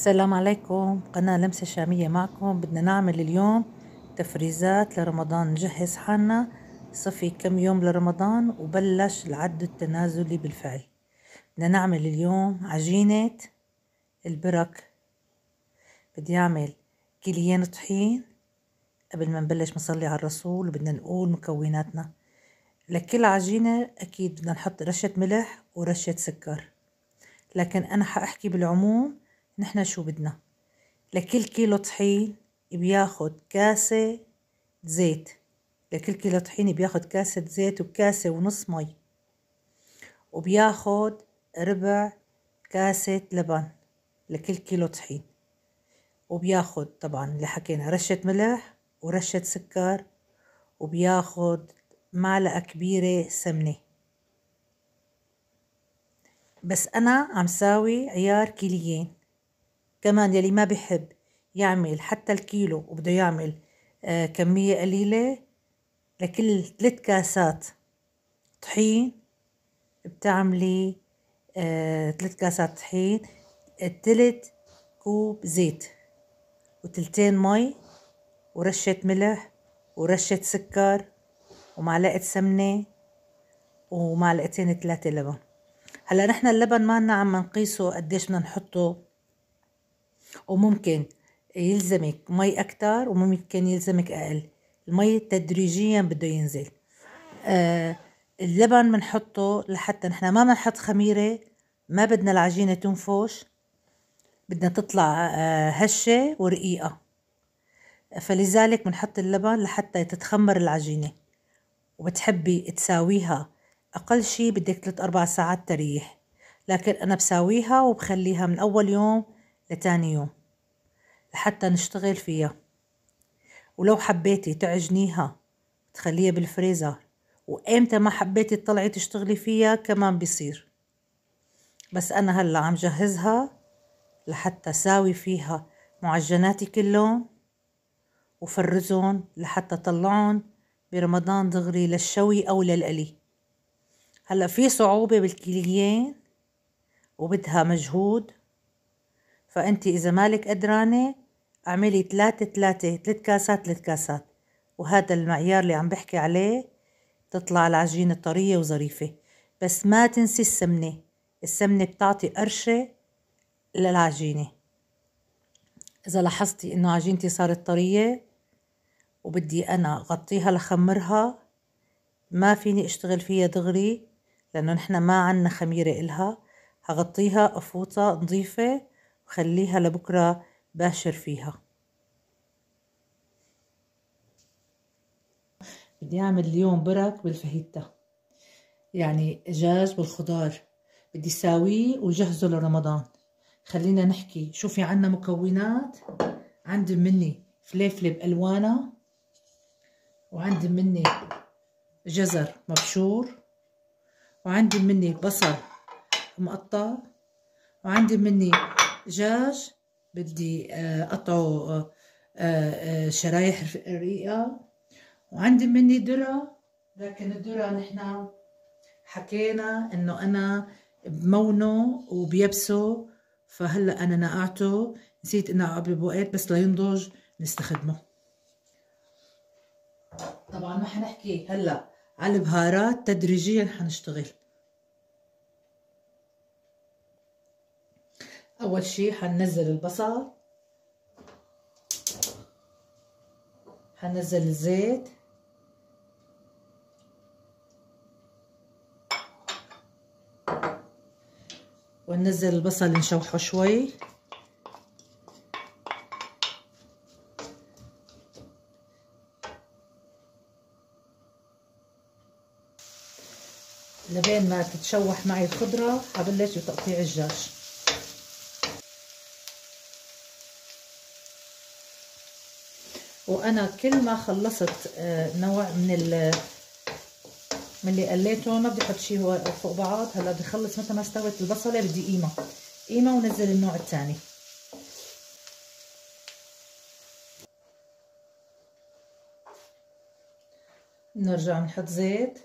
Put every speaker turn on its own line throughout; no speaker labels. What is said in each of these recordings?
السلام عليكم، قناة لمسة شامية معكم. بدنا نعمل اليوم تفريزات لرمضان، نجهز حالنا صفي كم يوم لرمضان وبلش العد التنازلي بالفعل. بدنا نعمل اليوم عجينة البرك. بدي أعمل كيليين طحين. قبل ما نبلش نصلي على الرسول بدنا نقول مكوناتنا. لكل عجينة أكيد بدنا نحط رشة ملح ورشة سكر، لكن أنا حأحكي بالعموم. نحن شو بدنا؟ لكل كيلو طحين بياخد كاسة زيت، لكل كيلو طحين بياخد كاسة زيت وكاسة ونص مي، وبياخد ربع كاسة لبن لكل كيلو طحين، وبياخد طبعا اللي حكينا رشة ملح ورشة سكر، وبياخد معلقة كبيرة سمنة. بس أنا عم ساوي عيار كيليين. كمان يلي ما بيحب يعمل حتى الكيلو وبده يعمل كمية قليلة، لكل 3 كاسات طحين بتعملي 3 كاسات طحين، 3 كوب زيت وتلتين مي ورشة ملح ورشة سكر ومعلقة سمنة ومعلقتين 3 لبن. هلا نحن اللبن ما عم نقيسه قديش بدنا نحطه، وممكن يلزمك مي أكتر وممكن يلزمك أقل. المي تدريجيا بده ينزل. اللبن بنحطه لحتى نحن ما بنحط خميرة، ما بدنا العجينة تنفش، بدنا تطلع هشة ورقيقة، فلذلك بنحط اللبن لحتى تتخمر العجينة. وبتحبي تساويها أقل شي بدك 3-4 ساعات تريح، لكن أنا بساويها وبخليها من أول يوم لتاني يوم لحتى نشتغل فيها. ولو حبيتي تعجنيها تخليها بالفريزر، وإمتى ما حبيتي تطلعي تشتغلي فيها كمان بيصير. بس أنا هلأ عم جهزها لحتى ساوي فيها معجناتي كلهم وفرزهم لحتى طلعهم برمضان دغري للشوي أو للقلي. هلأ في صعوبة بالكيليين وبدها مجهود، فأنت إذا مالك قدرانة اعملي 3 كاسات 3 كاسات، وهذا المعيار اللي عم بحكي عليه تطلع العجينة طرية وظريفة. بس ما تنسي السمنة، السمنة بتعطي قرشة للعجينة. إذا لاحظتي إنه عجينتي صارت طرية وبدي أنا غطيها لخمرها، ما فيني اشتغل فيها دغري لأنه نحن ما عنا خميرة إلها. هغطيها أفوطة نظيفة وخليها لبكرة باشر فيها. بدي أعمل اليوم برك بالفاهيتا، يعني دجاج بالخضار. بدي ساويه وجهزه لرمضان. خلينا نحكي شو في عنا مكونات. عندي مني فليفلة بألوانها، وعندي مني جزر مبشور، وعندي مني بصل مقطع، وعندي مني دجاج بدي قطعه شرايح رقيقة، وعندي مني ذرة. لكن الذرة نحن حكينا انه انا بمونه وبيبسه، فهلا انا نقعته، نسيت انه قبل بوقت بس لينضج نستخدمه. طبعا ما حنحكي هلا على البهارات، تدريجيا حنشتغل. اول شي حننزل البصل، حننزل الزيت، وننزل البصل نشوحه شوي، لبين ما تتشوح معي الخضرة حبلش بتقطيع الدجاج. وانا كل ما خلصت نوع من اللي قليتهم ما بدي احط شيء هو فوق بعض. هلا بدي اخلص متى ما استوت البصله بدي قيمه ونزل النوع الثاني. نرجع نحط زيت،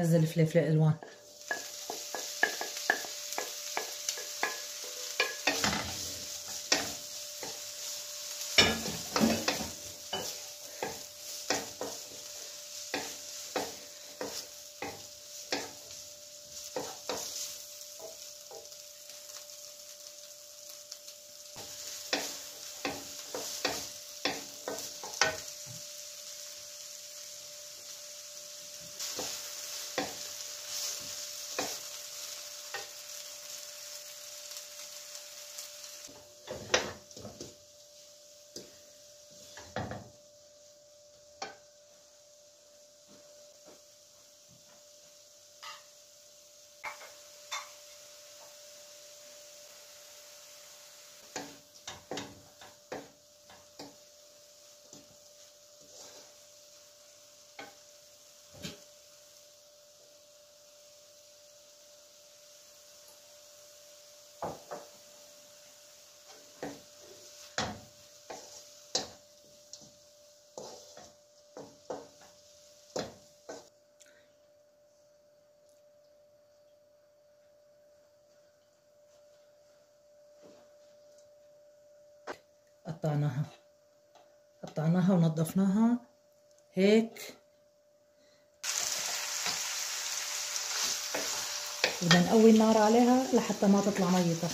ننزل فلفل الوان. قطعناها ونظفناها هيك. بدنا نقوي النار عليها لحتى ما تطلع ميتها.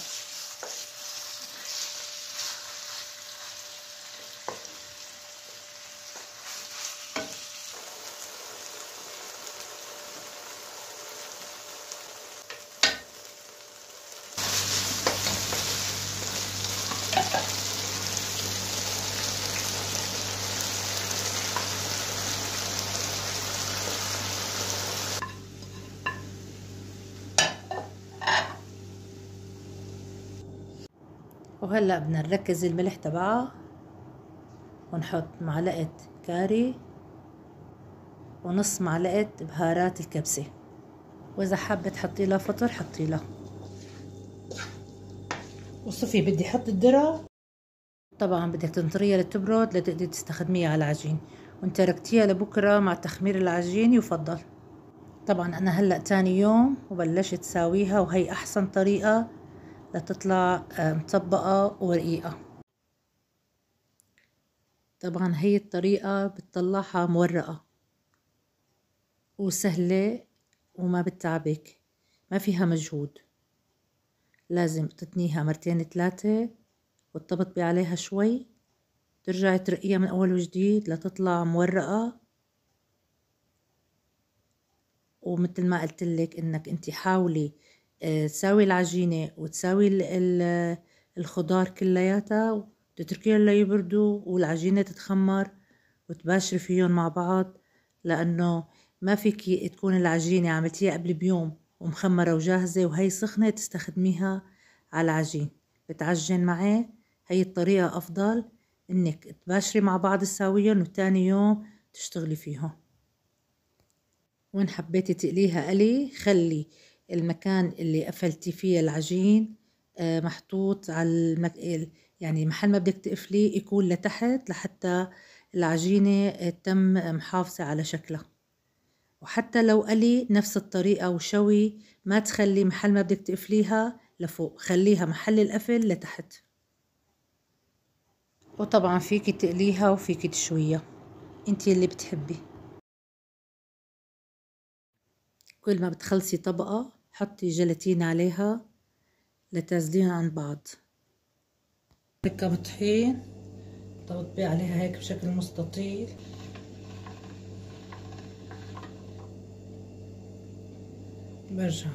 وهلا بدنا نركز الملح تبعها ونحط معلقة كاري ونص معلقة بهارات الكبسة، وإذا حابة تحطي لها فطر حطي لها. وصفي بدي احط الذرة، طبعا بدك تنطريها لتبرد لتقدري تستخدميها على العجين، وان تركتيها لبكرة مع تخمير العجين يفضل. طبعا انا هلأ تاني يوم وبلشت ساويها، وهي احسن طريقة لتطلع مطبقة ورقيقة. طبعا هي الطريقة بتطلعها مورقة وسهلة وما بتتعبك، ما فيها مجهود. لازم تتنيها مرتين ثلاثة وتطبطبي عليها شوي، ترجعي ترقيها من أول وجديد لتطلع مورقة. ومثل ما قلتلك إنك أنت حاولي تساوي العجينة وتساوي الخضار كلياتها وتتركيهم ليبردوا والعجينة تتخمر وتباشري فيهم مع بعض، لأنه ما فيكي تكون العجينة عملتيها قبل بيوم ومخمرة وجاهزة وهي سخنة تستخدميها على العجين بتعجن معي. هي الطريقة أفضل، إنك تباشري مع بعض تساويهم وتاني يوم تشتغلي فيهم. وإن حبيتي تقليها قلي، خلي المكان اللي قفلتي فيه العجين محطوط على يعني محل ما بدك تقفليه يكون لتحت لحتى العجينة تم محافظة على شكلها. وحتى لو قلي نفس الطريقة وشوي، ما تخلي محل ما بدك تقفليها لفوق، خليها محل القفل لتحت. وطبعا فيكي تقليها وفيكي تشويها انتي اللي بتحبي. كل ما بتخلصي طبقة حطي جيلاتين عليها لتزدين عن بعض. كب طحين طبطبي عليها هيك بشكل مستطيل. برجع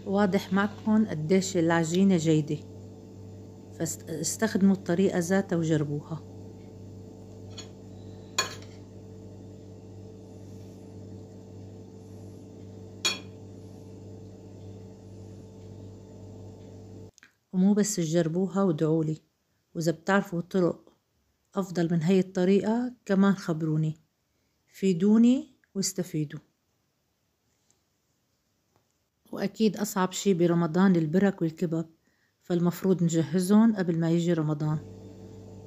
واضح معكم قديش العجينة جيدة، فاستخدموا الطريقة ذاتها وجربوها. ومو بس تجربوها وادعولي، وإذا بتعرفوا طرق أفضل من هاي الطريقة كمان خبروني، فيدوني واستفيدوا. وأكيد أصعب شي برمضان البرك والكبب، فالمفروض نجهزهم قبل ما يجي رمضان،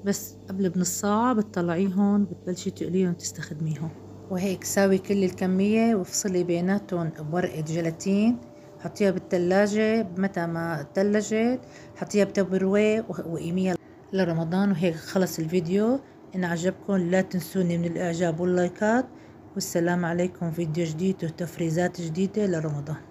بس قبل بنص ساعة بتطلعيهم بتبلشي تقليهم تستخدميهم. وهيك ساوي كل الكمية وافصلي بيناتهم بورقة جيلاتين، حطيها بالثلاجة، متى ما تلجت حطيها بتبروي وقيميها لرمضان. وهيك خلص الفيديو. إن عجبكم لا تنسوني من الإعجاب واللايكات، والسلام عليكم. فيديو جديد وتفريزات جديدة لرمضان.